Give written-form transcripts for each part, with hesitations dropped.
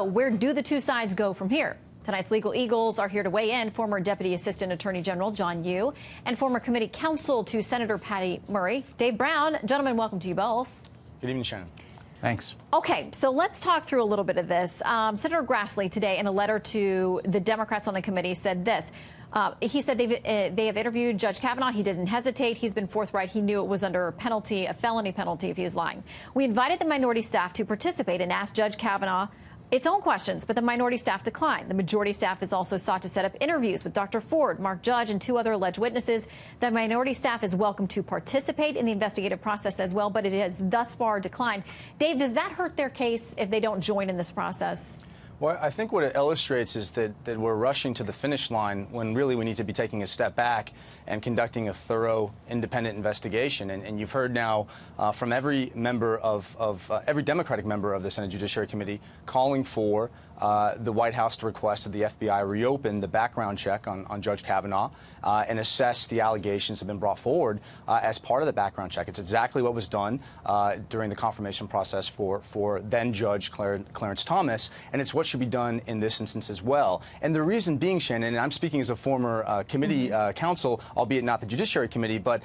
Where do the two sides go from here? Tonight's Legal Eagles are here to weigh in. Former Deputy Assistant Attorney General John Yoo and former committee counsel to Senator Patty Murray, Dave Brown. Gentlemen, welcome to you both. Good evening, Shannon. Thanks. Okay, so let's talk through a little bit of this. Senator Grassley today, in a letter to the Democrats on the committee, said this. He said they have interviewed Judge Kavanaugh. He didn't hesitate. He's been forthright. He knew it was under a felony penalty if he was lying. We invited the minority staff to participate and asked Judge Kavanaugh its own questions, but the minority staff declined. The majority staff has also sought to set up interviews with Dr. Ford, Mark Judge, and two other alleged witnesses. The minority staff is welcome to participate in the investigative process as well, but it has thus far declined. Dave, does that hurt their case if they don't join in this process? Well, I think what it illustrates is that we're rushing to the finish line when really we need to be taking a step back and conducting a thorough, independent investigation. And you've heard now from every member every Democratic member of the Senate Judiciary Committee calling for the White House to request that the FBI reopen the background check on Judge Kavanaugh and assess the allegations that have been brought forward as part of the background check. It's exactly what was done during the confirmation process for then Judge Clarence Thomas, and it's what should be done in this instance as well. And the reason being, Shannon, and I'm speaking as a former committee counsel, albeit not the Judiciary Committee, but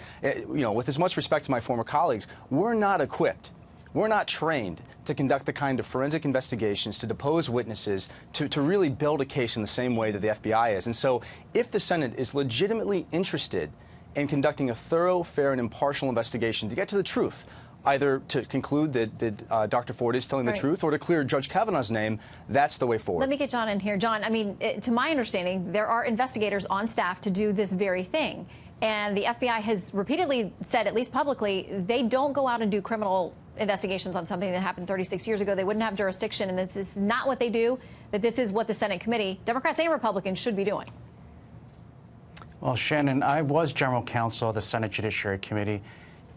with as much respect to my former colleagues, we're not equipped. We're not trained to conduct the kind of forensic investigations, to depose witnesses, to really build a case in the same way that the FBI is. And so if the Senate is legitimately interested in conducting a thorough, fair, and impartial investigation to get to the truth, either to conclude that Dr. Ford is telling the truth or to clear Judge Kavanaugh's name, that's the way forward. Let me get John in here. John, I mean, to my understanding, there are investigators on staff to do this very thing. And the FBI has repeatedly said, at least publicly, they don't go out and do criminal investigations on something that happened 36 years ago. They wouldn't have jurisdiction, and this is not what they do, that this is what the Senate committee, Democrats and Republicans, should be doing. Well, Shannon, I was general counsel of the Senate Judiciary Committee,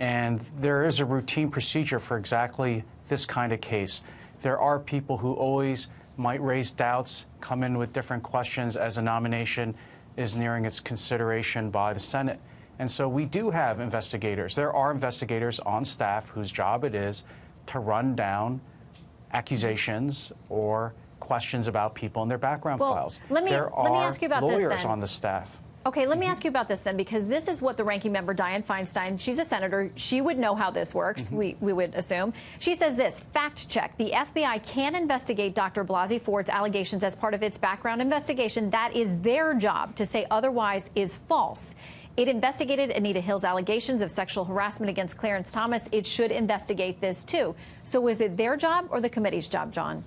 and there is a routine procedure for exactly this kind of case. There are people who always might raise doubts, come in with different questions as a nomination is nearing its consideration by the Senate. And so we do have investigators. There are investigators on staff whose job it is to run down accusations or questions about people in their background files. Let me ask you about this, then. Lawyers on the staff. Okay, let me ask you about this then, because this is what the ranking member, Dianne Feinstein, she's a senator. She would know how this works, we would assume. She says this, fact check. The FBI can investigate Dr. Blasey Ford's allegations as part of its background investigation. That is their job. To say otherwise is false. It investigated Anita Hill's allegations of sexual harassment against Clarence Thomas. It should investigate this, too. So is it their job or the committee's job, John?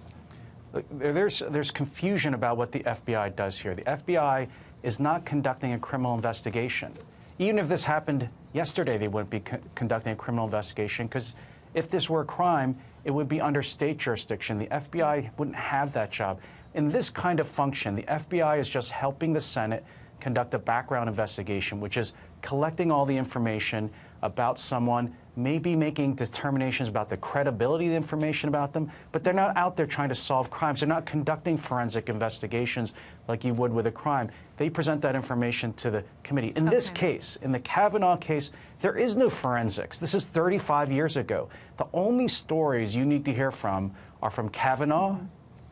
There's confusion about what the FBI does here. The FBI is not conducting a criminal investigation. Even if this happened yesterday, they wouldn't be conducting a criminal investigation, because if this were a crime, it would be under state jurisdiction. The FBI wouldn't have that job. In this kind of function, the FBI is just helping the Senate conduct a background investigation, which is collecting all the information about someone, maybe making determinations about the credibility of the information about them, but they're not out there trying to solve crimes. They're not conducting forensic investigations like you would with a crime. They present that information to the committee. In this case, in the Kavanaught case, there is no forensics. This is 35 years ago. The only stories you need to hear from are from Kavanaugh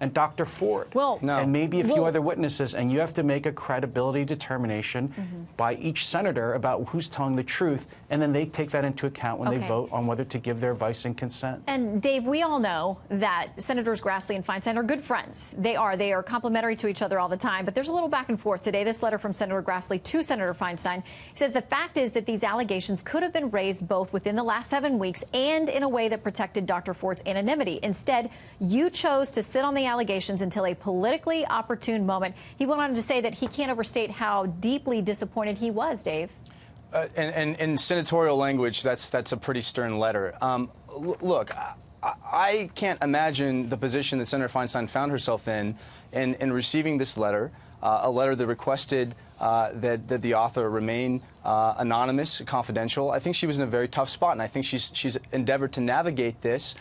and Dr. Ford, and maybe a few other witnesses, and you have to make a credibility determination by each senator about who's telling the truth, and then they take that into account when they vote on whether to give their advice and consent. And Dave, we all know that Senators Grassley and Feinstein are good friends. They are complimentary to each other all the time, but there's a little back and forth today. This letter from Senator Grassley to Senator Feinstein says the fact is that these allegations could have been raised both within the last 7 weeks and in a way that protected Dr. Ford's anonymity. Instead, you chose to sit on the allegations until a politically opportune moment. He went on to say that he can't overstate how deeply disappointed he was, Dave. And in senatorial language, that's a pretty stern letter. Look, I can't imagine the position that Senator Feinstein found herself in receiving this letter, a letter that requested that the author remain anonymous, confidential. I think she was in a very tough spot, and I think she's endeavored to navigate this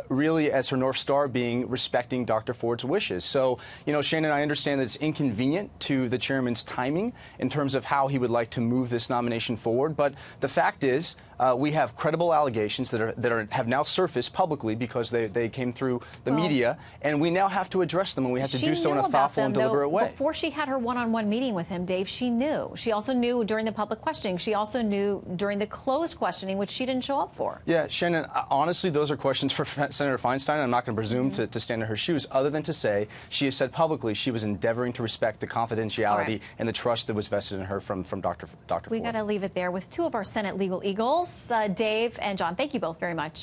really as her North Star being respecting Dr. Ford's wishes. So, Shannon, I understand that it's inconvenient to the chairman's timing in terms of how he would like to move this nomination forward, but the fact is we have credible allegations that have now surfaced publicly because they came through the media, and we now have to address them, and we have to do so in a thoughtful and deliberate way. Before she had her one-on-one meeting with him, Dave, she knew. She also knew during the public questioning. She also knew during the closed questioning, which she didn't show up for. Yeah, Shannon, honestly, those are questions for Senator Feinstein. I'm not going to presume to stand in her shoes, other than to say she has said publicly she was endeavoring to respect the confidentiality and the trust that was vested in her from Dr. Ford. We got to leave it there with two of our Senate legal eagles, Dave and John. Thank you both very much.